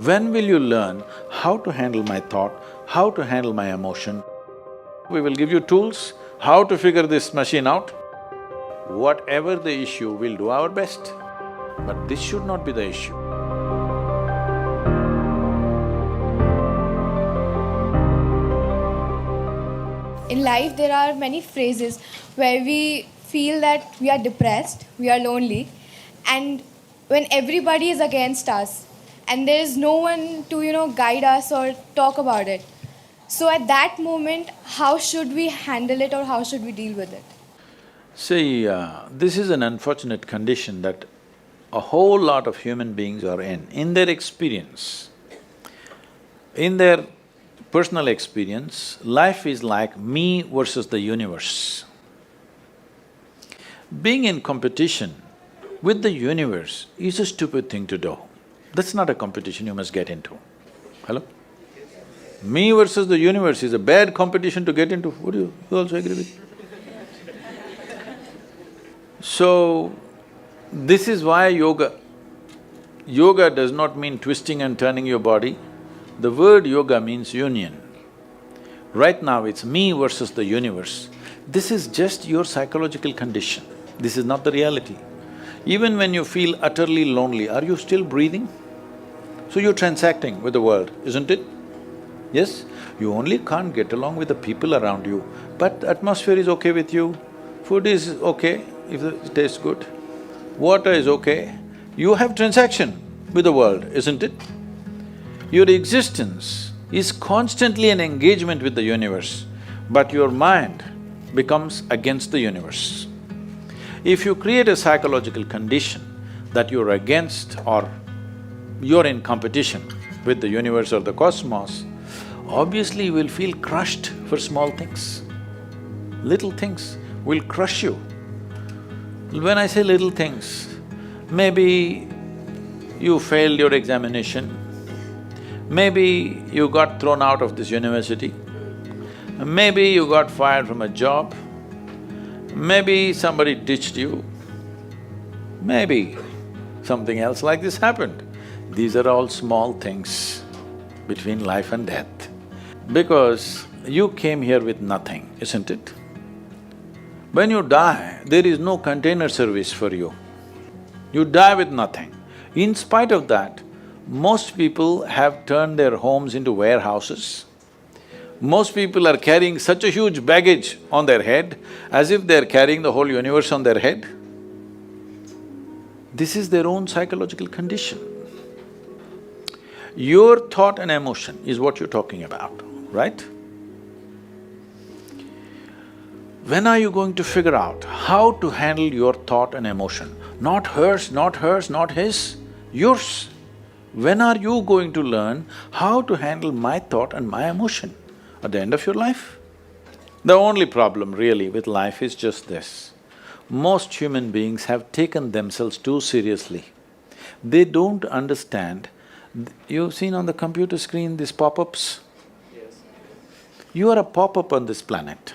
When will you learn how to handle my thought, how to handle my emotion? We will give you tools, how to figure this machine out. Whatever the issue, we'll do our best. But this should not be the issue. In life, there are many phases where we feel that we are depressed, we are lonely, and when everybody is against us, and there is no one to guide us or talk about it. So at that moment, how should we handle it or how should we deal with it? See, this is an unfortunate condition that a whole lot of human beings are in their experience. In their personal experience, life is like me versus the universe. Being in competition with the universe is a stupid thing to do. That's not a competition you must get into. Hello? Me versus the universe is a bad competition to get into. Would you also agree with me? So, this is why yoga does not mean twisting and turning your body. The word yoga means union. Right now it's me versus the universe. This is just your psychological condition. This is not the reality. Even when you feel utterly lonely, are you still breathing? So you're transacting with the world, isn't it? Yes? You only can't get along with the people around you, but the atmosphere is okay with you, food is okay if it tastes good, water is okay. You have transaction with the world, isn't it? Your existence is constantly an engagement with the universe, but your mind becomes against the universe. If you create a psychological condition that you're against or you're in competition with the universe or the cosmos, obviously you will feel crushed for small things. Little things will crush you. When I say little things, maybe you failed your examination, maybe you got thrown out of this university, maybe you got fired from a job, maybe somebody ditched you, maybe something else like this happened. These are all small things between life and death. Because you came here with nothing, isn't it? When you die, there is no container service for you. You die with nothing. In spite of that, most people have turned their homes into warehouses. Most people are carrying such a huge baggage on their head, as if they're carrying the whole universe on their head. This is their own psychological condition. Your thought and emotion is what you're talking about, right? When are you going to figure out how to handle your thought and emotion? Not hers, not hers, not his, yours. When are you going to learn how to handle my thought and my emotion? At the end of your life? The only problem really with life is just this. Most human beings have taken themselves too seriously. They don't understand. You've seen on the computer screen these pop-ups? Yes. You are a pop-up on this planet.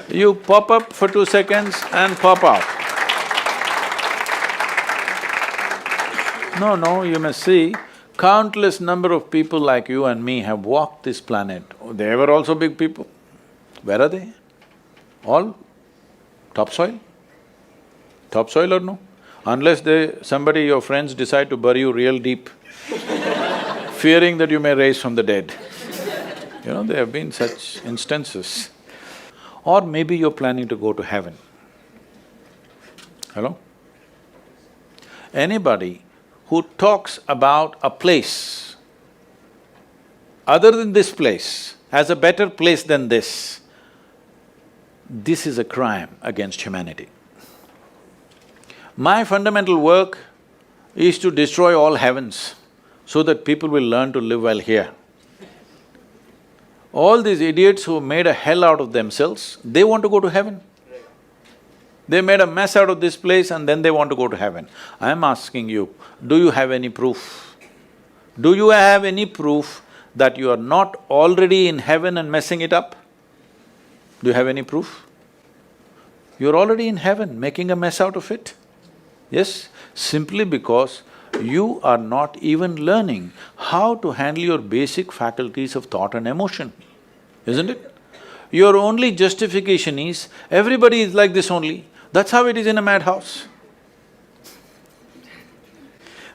You pop up for 2 seconds and pop out. No, you must see, countless number of people like you and me have walked this planet. They were also big people. Where are they? All topsoil? Topsoil or no? Unless somebody, your friends decide to bury you real deep, fearing that you may rise from the dead. You know, there have been such instances. Or maybe you're planning to go to heaven. Hello? Anybody who talks about a place other than this place as a better place than this is a crime against humanity. My fundamental work is to destroy all heavens so that people will learn to live well here. All these idiots who made a hell out of themselves, they want to go to heaven. They made a mess out of this place and then they want to go to heaven. I am asking you, do you have any proof? Do you have any proof that you are not already in heaven and messing it up? Do you have any proof? You're already in heaven, making a mess out of it. Yes, simply because you are not even learning how to handle your basic faculties of thought and emotion, isn't it? Your only justification is, everybody is like this only, that's how it is in a madhouse.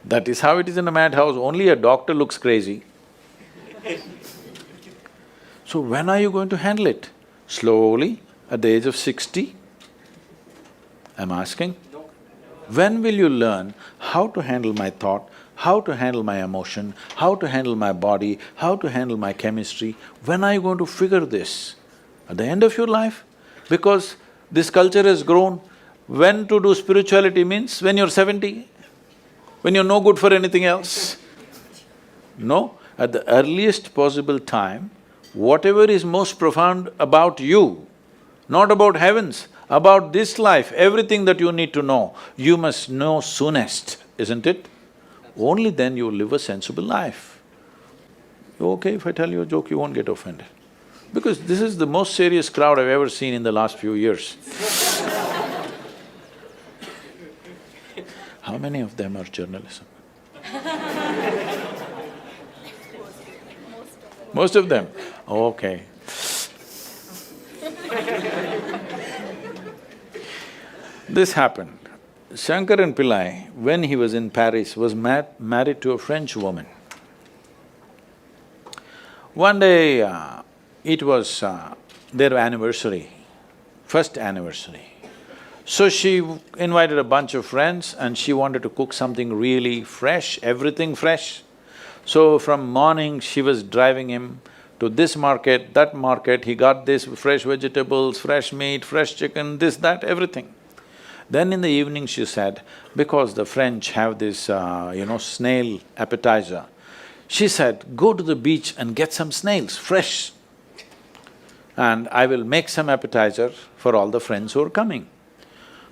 That is how it is in a madhouse, only a doctor looks crazy. So when are you going to handle it? Slowly, at the age of 60? I'm asking. When will you learn how to handle my thought, how to handle my emotion, how to handle my body, how to handle my chemistry? When are you going to figure this? At the end of your life? Because this culture has grown, when to do spirituality means when you're 70, when you're no good for anything else. No, at the earliest possible time, whatever is most profound about you, not about heavens, about this life, everything that you need to know, you must know soonest, isn't it? Only then you will live a sensible life. Okay, if I tell you a joke, you won't get offended. Because this is the most serious crowd I've ever seen in the last few years. How many of them are journalism? Most of them? Okay. This happened. Shankaran Pillai, when he was in Paris, was married to a French woman. One day, it was their anniversary, first anniversary. So she invited a bunch of friends and she wanted to cook something really fresh, everything fresh. So from morning, she was driving him to this market, that market, he got this fresh vegetables, fresh meat, fresh chicken, this, that, everything. Then in the evening she said, because the French have this, snail appetizer, she said, go to the beach and get some snails, fresh, and I will make some appetizer for all the friends who are coming.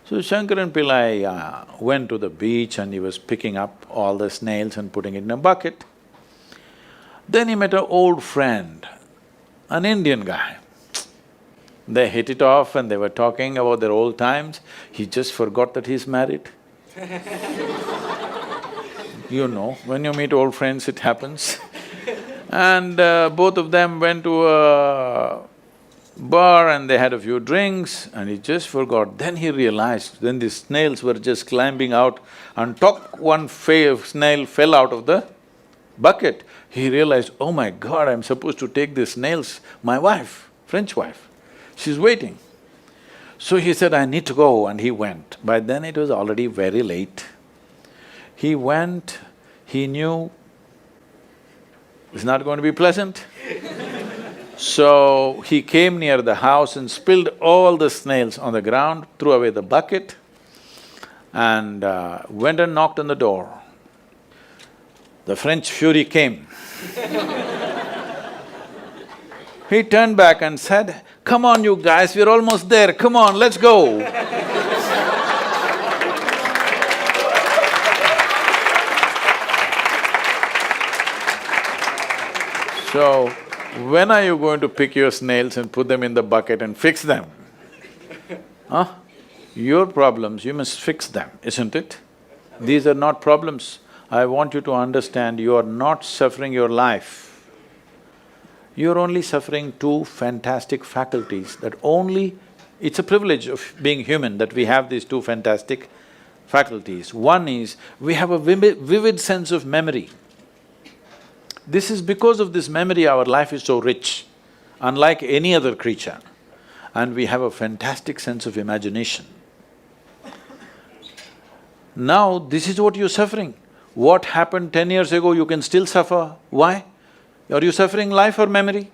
So Shankaran Pillai went to the beach and he was picking up all the snails and putting it in a bucket. Then he met an old friend, an Indian guy. They hit it off and they were talking about their old times. He just forgot that he's married. You know, when you meet old friends, it happens. And both of them went to a bar and they had a few drinks and he just forgot. Then he realized, then the snails were just climbing out and one snail fell out of the bucket. He realized, oh my God, I'm supposed to take these snails, my wife, French wife, she's waiting. So he said, I need to go, and he went. By then it was already very late. He went, he knew it's not going to be pleasant. So he came near the house and spilled all the snails on the ground, threw away the bucket and went and knocked on the door. The French fury came. He turned back and said, come on you guys, we're almost there, come on, let's go. So, when are you going to pick your snails and put them in the bucket and fix them? Huh? Your problems, you must fix them, isn't it? These are not problems. I want you to understand, you are not suffering your life. You're only suffering two fantastic faculties that only… It's a privilege of being human that we have these two fantastic faculties. One is, we have a vivid sense of memory. This is because of this memory our life is so rich, unlike any other creature. And we have a fantastic sense of imagination. Now, this is what you're suffering. What happened 10 years ago, you can still suffer. Why? Are you suffering life or memory?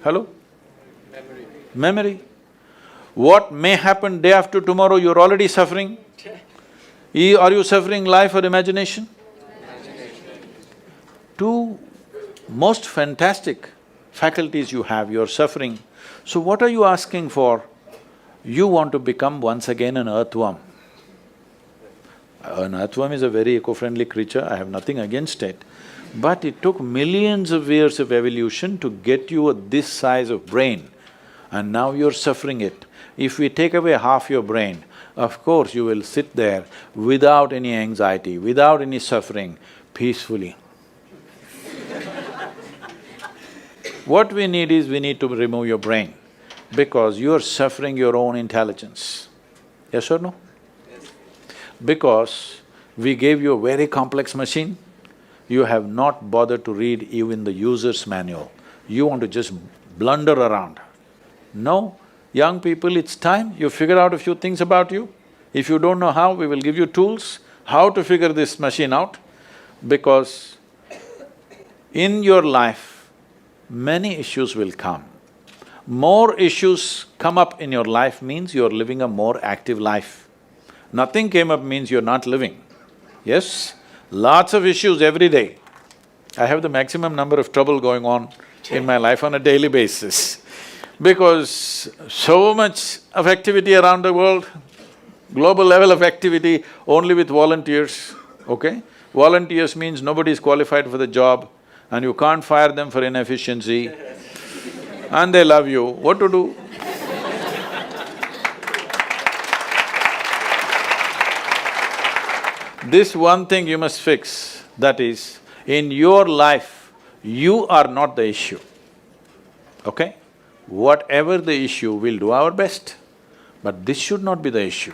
Hello? Memory. Memory. What may happen day after tomorrow, you're already suffering. Are you suffering life or imagination? Two most fantastic faculties you have, you're suffering. So what are you asking for? You want to become once again an earthworm. An earthworm is a very eco-friendly creature, I have nothing against it. But it took millions of years of evolution to get you this size of brain, and now you're suffering it. If we take away half your brain, of course you will sit there without any anxiety, without any suffering, peacefully. What we need is, we need to remove your brain, because you are suffering your own intelligence. Yes or no? Because we gave you a very complex machine, you have not bothered to read even the user's manual. You want to just blunder around. No, young people, it's time you figure out a few things about you. If you don't know how, we will give you tools, how to figure this machine out, because in your life, many issues will come. More issues come up in your life means you're living a more active life. Nothing came up means you're not living. Yes? Lots of issues every day. I have the maximum number of trouble going on in my life on a daily basis, because so much of activity around the world, global level of activity only with volunteers, okay? Volunteers means nobody is qualified for the job and you can't fire them for inefficiency and they love you, what to do? This one thing you must fix, that is, in your life, you are not the issue, okay? Whatever the issue, we'll do our best, but this should not be the issue.